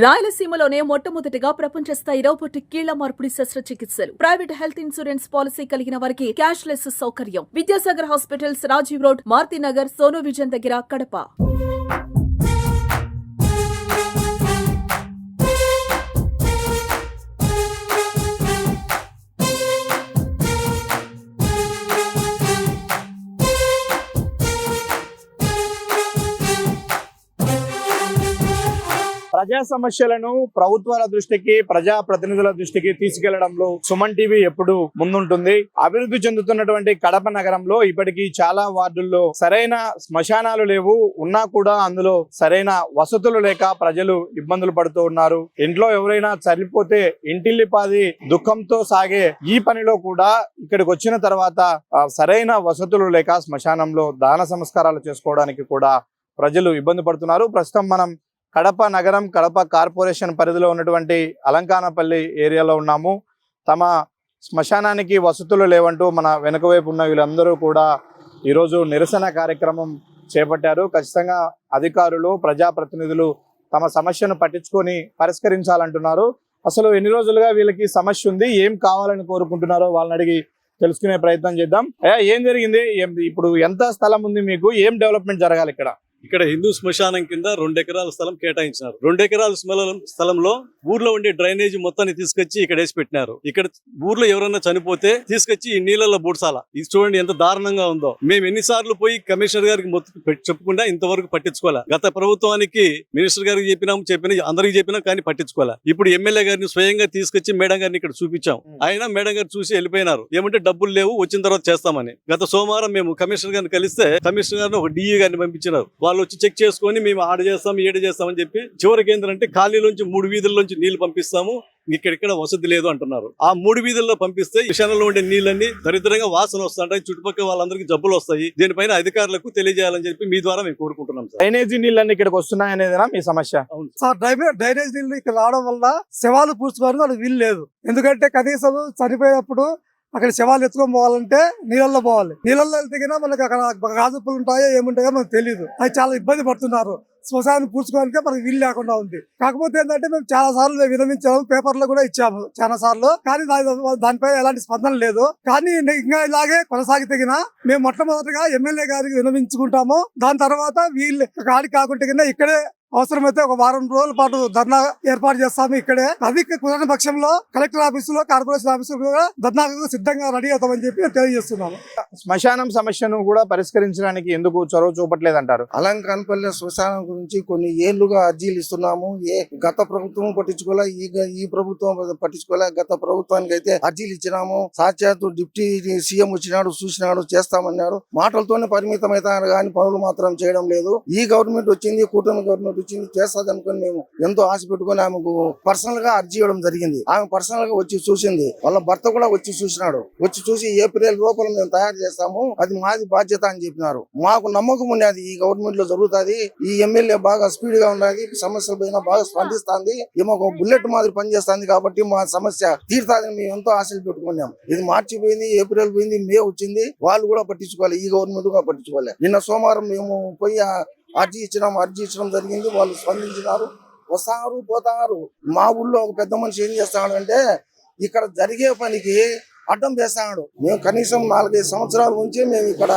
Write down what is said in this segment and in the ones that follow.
రాయలసీమలోనే మొట్టమొదటిగా ప్రపంచ స్థాయి రోబోటిక్ కీళ్ల మార్పిడి శస్త్రచికిత్సలు. ప్రైవేట్ హెల్త్ ఇన్సూరెన్స్ పాలసీ కలిగిన వారికి క్యాష్ లెస్ సౌకర్యం. Vidyasagar hospitals, Rajiv road, Marutinagar, Sonu vision దగ్గర, కడప. ప్రజా సమస్యలను ప్రభుత్వాల దృష్టికి, ప్రజా ప్రతినిధుల దృష్టికి తీసుకెళ్లడంలో సుమన్ టీవీ ఎప్పుడు ముందుంటుంది. అభివృద్ధి చెందుతున్నటువంటి కడప నగరంలో ఇప్పటికీ చాలా వార్డుల్లో సరైన శ్మశానాలు లేవు. ఉన్నా కూడా అందులో సరైన వసతులు లేక ప్రజలు ఇబ్బందులు పడుతూ ఉన్నారు. ఇంట్లో ఎవరైనా చనిపోతే ఇంటిల్లిపాది దుఃఖంతో సాగే ఈ పనిలో కూడా ఇక్కడికి వచ్చిన తర్వాత సరైన వసతులు లేక శ్మశానంలో దాన సంస్కారాలు చేసుకోవడానికి కూడా ప్రజలు ఇబ్బంది పడుతున్నారు. ప్రస్తుతం మనం కడప నగరం, కడప కార్పొరేషన్ పరిధిలో ఉన్నటువంటి అలంకానపల్లి ఏరియాలో ఉన్నాము. తమ శ్మశానానికి వసతులు లేవంటూ మన వెనుక వైపు ఉన్న వీళ్ళందరూ కూడా ఈరోజు నిరసన కార్యక్రమం చేపట్టారు. ఖచ్చితంగా అధికారులు, ప్రజాప్రతినిధులు తమ సమస్యను పట్టించుకొని పరిష్కరించాలంటున్నారు. అసలు ఎన్ని రోజులుగా వీళ్ళకి సమస్య ఉంది, ఏం కావాలని కోరుకుంటున్నారో వాళ్ళని అడిగి తెలుసుకునే ప్రయత్నం చేద్దాం. ఏం జరిగింది? ఇప్పుడు ఎంత స్థలం ఉంది మీకు? ఏం డెవలప్మెంట్ జరగాలి ఇక్కడ? ఇక్కడ హిందూ శ్మశానం కింద 2 ఎకరాల స్థలం కేటాయించినారు. 2 ఎకరాల స్థలంలో ఊర్లో ఉండే డ్రైనేజ్ మొత్తాన్ని తీసుకొచ్చి ఇక్కడ వేసి పెట్టినారు. ఇక్కడ ఊర్లో ఎవరైనా చనిపోతే తీసుకొచ్చి ఈ నీళ్ళలో బూడ్సాల. ఇది చూడండి ఎంత దారుణంగా ఉందో. మేము ఎన్నిసార్లు పోయి కమిషనర్ గారికి చెప్పకుండా ఇంతవరకు పట్టించుకోలే. గత ప్రభుత్వానికి మినిస్టర్ గారికి చెప్పినా అందరికి చెప్పినా కానీ పట్టించుకోలే. ఇప్పుడు ఎమ్మెల్యే గారిని స్వయంగా తీసుకొచ్చి మేడం గారిని ఇక్కడ చూపించాం. ఆయన మేడం గారు చూసి వెళ్ళిపోయినారు. ఏమంటే డబ్బులు లేవు, వచ్చిన తర్వాత చేస్తామని. గత సోమవారం మేము కమిషనర్ గారిని కలిస్తే కమిషనర్ గారిని ఒక డిఈ గారిని పంపించినారు. వాళ్ళు వచ్చి చెక్ చేసుకొని మేము ఆడ చేస్తాం, ఏడు చేస్తామని చెప్పి చివరికి ఏంటంటే ఖాళీలోంచి 3 వీధుల్లోంచి నీళ్లు పంపిస్తాము, ఇక్కడ వసతి లేదు అంటున్నారు. ఆ 3 వీధుల్లో పంపిస్తే విషయంలో ఉండే నీళ్ళన్ని దరిద్రంగా వాసన వస్తుంటాయి, చుట్టుపక్కల వాళ్ళందరికీ జబ్బులు వస్తాయి. దీనిపైన అధికారులకు తెలియజేయాలని చెప్పి మీ ద్వారా మేము కోరుకుంటున్నాం. డ్రైనేజీ నీళ్ళని ఇక్కడికి వస్తున్నాయనేదా మీ సమస్య? అవును సార్, డ్రైనేజ్ నీళ్ళు ఇక్కడ రావడం వల్ల శవాలు పూడ్చుకోవడానికి వాళ్ళకి వీలు లేదు. ఎందుకంటే కనీసం చనిపోయినప్పుడు అక్కడ శవాలు ఎత్తుకొని పోవాలంటే నీళ్ళల్లో పోవాలి. నీళ్ళల్లో వెళ్తే మనకి అక్కడ గాజుపులు ఉంటాయో ఏముంటాయో మనకు తెలియదు. అది చాలా ఇబ్బంది పడుతున్నారు. శ్మశానం పూడ్చుకోవడానికి మనకి వీలు లేకుండా ఉంది. కాకపోతే ఏంటంటే మేము చాలా సార్లు విరమించాము, పేపర్లో కూడా ఇచ్చాము చాలా సార్లు. కానీ దానిపై ఎలాంటి స్పందన లేదు. కానీ ఇంకా ఇలాగే కొనసాగితేగిన మేము మొట్టమొదటిగా ఎమ్మెల్యే గారికి విరమించుకుంటాము. దాని తర్వాత వీళ్ళు గాడి కాకుండా ఇక్కడే అవసరమైతే ఒక 1 వారం రోజుల పాటు ధర్నా ఏర్పాటు చేస్తాము ఇక్కడే. అది కుదరని పక్షంలో కలెక్టర్ ఆఫీసులో, కార్పొరేషన్ ఆఫీసులో కూడా ధర్నాకు సిద్ధంగా రెడీ అవుతామని చెప్పి తెలియజేస్తున్నాము. శ్మశానం సమస్యను కూడా పరిష్కరించడానికి ఎందుకు చొరవ చూపట్లేదంటారు? అలంకానపల్లి శ్మశానం గురించి కొన్ని ఏళ్లుగా అర్జీలు ఇస్తున్నాము. గత ప్రభుత్వం పట్టించుకోలే, ఈ ప్రభుత్వం పట్టించుకోలే. గత ప్రభుత్వానికి అయితే అర్జీలు ఇచ్చినాము. సాక్షాత్తు డిప్యూటీ సీఎం వచ్చినాడు, చూసినాడు, చేస్తామన్నాడు. మాటలతోనే పరిమితం అవుతారు కానీ పనులు మాత్రం చేయడం లేదు. ఈ గవర్నమెంట్ వచ్చింది, కూటమి గవర్నమెంట్ వచ్చింది, చేస్తుంది అనుకుని మేము ఎంతో ఆశ పెట్టుకుని ఆమెకు పర్సనల్ గా అర్జీ ఇవ్వడం జరిగింది. ఆమె పర్సనల్ గా వచ్చి చూసింది. వాళ్ళ భర్త కూడా వచ్చి చూసినాడు. వచ్చి చూసి ఏప్రిల్ లోపల మేము తయారు చేస్తాము, అది మాది బాధ్యత అని చెప్పినారు. మాకు నమ్మకం ఉండేది ఈ గవర్నమెంట్ లో జరుగుతుంది, ఈ ఎమ్మెల్యే బాగా స్పీడ్ గా ఉన్నది, సమస్యల పైన బాగా స్పందిస్తుంది, ఏమో ఒక బుల్లెట్ మాదిరి పనిచేస్తుంది కాబట్టి మా సమస్య తీరుతాదని మేము ఎంతో ఆశలు పెట్టుకున్నాం. ఇది మార్చి పోయింది, ఏప్రిల్ పోయింది, మే వచ్చింది, వాళ్ళు కూడా పట్టించుకోవాలి, ఈ గవర్నమెంట్ కూడా పట్టించుకోవాలి. నిన్న సోమవారం మేము పోయి అర్జీ ఇచ్చడం జరిగింది. వాళ్ళు స్పందించినారు, వస్తారు, పోతారు. మా ఊళ్ళో ఒక పెద్ద మనిషి ఏం చేస్తాడు అంటే ఇక్కడ జరిగే పనికి అడ్డం వేస్తాడు. మేము కనీసం 4-5 సంవత్సరాల నుంచి మేము ఇక్కడ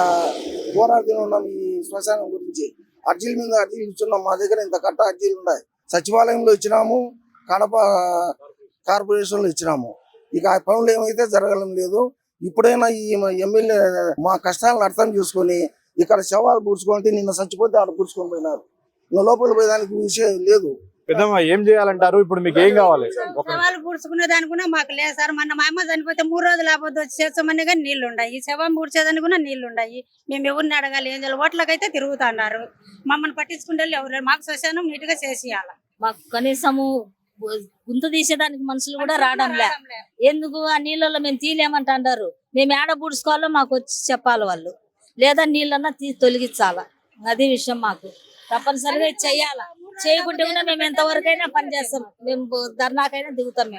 పోరాడుతూ ఉన్నాం ఈ శ్మశానం గురించి. అర్జీల మీద అర్జీలు ఇచ్చున్నాం. మా దగ్గర ఇంత కట్ట అర్జీలు ఉన్నాయి. సచివాలయంలో ఇచ్చినాము, కడప కార్పొరేషన్ లో ఇచ్చినాము. ఇక ఆ పనులు ఏమైతే జరగడం లేదు. ఇప్పుడైనా ఈ ఎమ్మెల్యే మా కష్టాలను అర్థం చేసుకొని ఇక్కడ శవాలు పూడ్చుకుంటే నిన్న చచ్చిపోతే ఆడ పూడ్చుకొని పోయినారు. ఇంకా లోపల పోయేదానికి విషయం లేదు. పెద్దమ్మ ఏం చేయాలంటారు? ఇప్పుడు మీకు ఏం కావాలి? శవాలు పూడ్చుకునే దానికున్నా మాకు లేదు సార్. మన మా అమ్మ చనిపోతే 3 రోజులు ఆపొద్దు వచ్చి చేస్తామని కానీ నీళ్లు ఉన్నాయి. శవం పూడ్చేదానికి కూడా నీళ్లు ఉన్నాయి. మేము ఎవరిని అడగాలి? ఏం చేయాలి? ఓట్లకైతే తిరుగుతున్నారు. మమ్మల్ని పట్టించుకుంటే ఎవరు? మాకు శ్మశానం నీట్ గా చేసేయాలి. మాకు కనీసము గుంత తీసేదానికి మనుషులు కూడా రావడం లే. ఎందుకు ఆ నీళ్ళలో మేము తీయలేమంటారు. మేము ఏడ పూడ్చుకోవాలో మాకు వచ్చి చెప్పాలి వాళ్ళు, లేదా నీళ్ళన్నా తొలగించాలా. అది విషయం. మాకు తప్పనిసరిగా చెయ్యాలా. చేయకుంటే కూడా మేము ఎంతవరకైనా పని చేస్తాం. మేము ధర్నాకైనా దిగుతాం.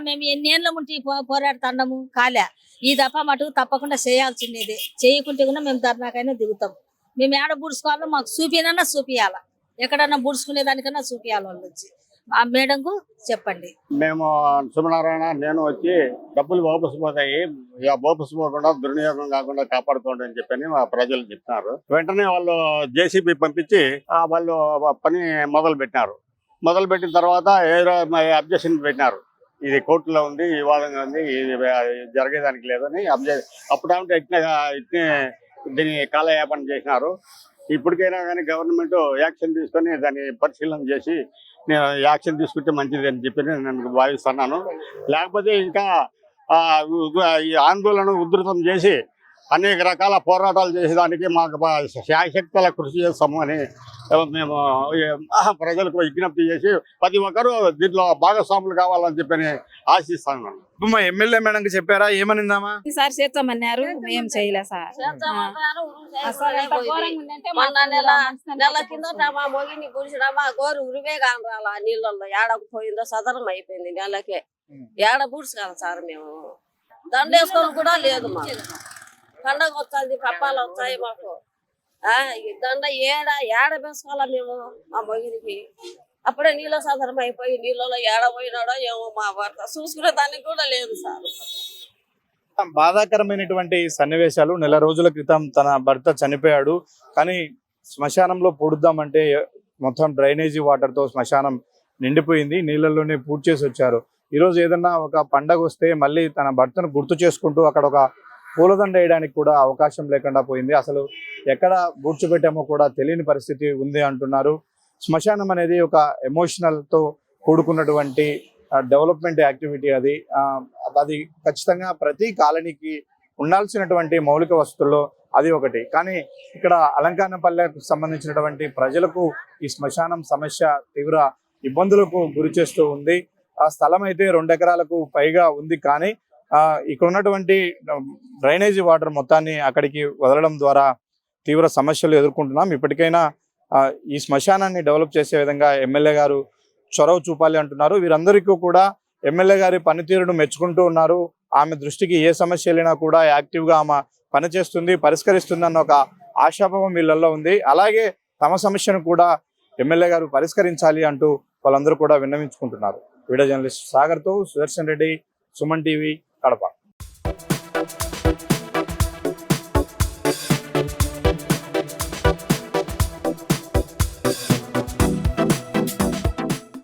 మేము ఎన్ని ఏళ్ళ ఉంటే పోరాడుతాము కాలే. ఈ దఫా మటుకు తప్పకుండా చేయాల్సిందేది. చేయకుంటే కూడా మేము ధర్నాకైనా దిగుతాం. మేము ఏడ పూడ్చుకోవాలో మాకు చూపియాలా, ఎక్కడన్నా పూడ్చుకునే దానికన్నా చూపియాలి వాళ్ళు వచ్చి. ఆ మేడంకు చెప్పండి. మేము సుమనారాయణ నేను వచ్చి డబ్బులు వాపసు పోతాయి, ఇక వాపసు పోకుండా దుర్వినియోగం కాకుండా కాపాడుకోండి అని చెప్పని మా ప్రజలు చెప్తున్నారు. వెంటనే వాళ్ళు జేసీబీ పంపించి వాళ్ళు పని మొదలు పెట్టినారు. మొదలు పెట్టిన తర్వాత అబ్జెక్షన్ పెట్టినారు. ఇది కోర్టులో ఉంది, ఈ వాదంగా ఉంది, ఇది జరిగేదానికి లేదని అప్పుడంటే ఇట్నే దీన్ని కాలయాపన చేసినారు. ఇప్పటికైనా కానీ గవర్నమెంట్ యాక్షన్ తీసుకొని దాన్ని పరిశీలన చేసి నేను యాక్షన్ తీసుకుంటే మంచిది అని చెప్పి నేను భావిస్తున్నాను. లేకపోతే ఇంకా ఈ ఆందోళన ఉధృతం చేసి అనేక రకాల పోరాటాలు చేసేదానికి మాకు శాయశక్తుల కృషి చేస్తాము అని మేము ప్రజలకు విజ్ఞప్తి చేసి ప్రతి ఒక్కరూ దీంట్లో భాగస్వాములు కావాలని చెప్పి ఆశిస్తాను. మా ఎమ్మెల్యే మేడం చెప్పారా, ఏమనిందామా? ఈసారి చేస్తామన్నారు, మేము చేయలే సార్. నెల కింద మా మొగిని గుడిచినామా గోరు ఉరివే కాని రాలా నీళ్ళల్లో ఏడకు పోయిందో సదరం అయిపోయింది నెలకే. ఏడ బూడ్స్ కదా సార్, మేము దండేసుకొని కూడా లేదు. మాకు పండగ వస్తుంది, పప్పాలు వస్తాయి మాకు. ఈ దండ ఏడ వేసుకోవాలా మేము మా మొగినికి? అప్పుడే నీళ్ళ సాధారణ అయిపోయి నీళ్ళలో ఏడ పోయినాడో ఏమో మా భర్త చూసుకునే దానికి కూడా లేదు సార్. బాధాకరమైనటువంటి సన్నివేశాలు. నెల రోజుల క్రితం తన భర్త చనిపోయాడు, కానీ శ్మశానంలో పూడుద్దామంటే మొత్తం డ్రైనేజీ వాటర్ తో శ్మశానం నిండిపోయింది. నీళ్ళల్లోనే పూడ్చి చేసి వచ్చారు. ఈరోజు ఏదన్నా ఒక పండగ వస్తే మళ్ళీ తన భర్తను గుర్తు చేసుకుంటూ అక్కడ ఒక పూలదండ వేయడానికి కూడా అవకాశం లేకుండా పోయింది. అసలు ఎక్కడ పూడ్చిపెట్టామో కూడా తెలియని పరిస్థితి ఉంది అంటున్నారు. శ్మశానం అనేది ఒక ఎమోషనల్ తో కూడుకున్నటువంటి డెవలప్మెంట్ యాక్టివిటీ. అది ఖచ్చితంగా ప్రతి కాలనీకి ఉండాల్సినటువంటి మౌలిక వసతుల్లో అది ఒకటి. కానీ ఇక్కడ అలంకానపల్లెకు సంబంధించినటువంటి ప్రజలకు ఈ శ్మశానం సమస్య తీవ్ర ఇబ్బందులకు గురి చేస్తూ ఉంది. ఆ స్థలం అయితే 2 ఎకరాలకు పైగా ఉంది, కానీ ఇక్కడ ఉన్నటువంటి డ్రైనేజీ వాటర్ మొత్తాన్ని అక్కడికి వదలడం ద్వారా తీవ్ర సమస్యలు ఎదుర్కొంటున్నాం. ఇప్పటికైనా ఈ శ్మశానాన్ని డెవలప్ చేసే విధంగా ఎమ్మెల్యే గారు చొరవ చూపాలి అంటున్నారు. వీరందరికీ కూడా ఎమ్మెల్యే గారి పనితీరును మెచ్చుకుంటూ ఉన్నారు. ఆమె దృష్టికి ఏ సమస్య వెళ్ళినా కూడా యాక్టివ్గా ఆమె పనిచేస్తుంది, పరిష్కరిస్తుంది అన్న ఒక ఆశాభావం వీళ్ళల్లో ఉంది. అలాగే తమ సమస్యను కూడా ఎమ్మెల్యే గారు పరిష్కరించాలి అంటూ వాళ్ళందరూ కూడా విన్నవించుకుంటున్నారు. వీడియో జర్నలిస్ట్ సాగర్తో సుదర్శన్ రెడ్డి, సుమన్ టీవీ, కడప.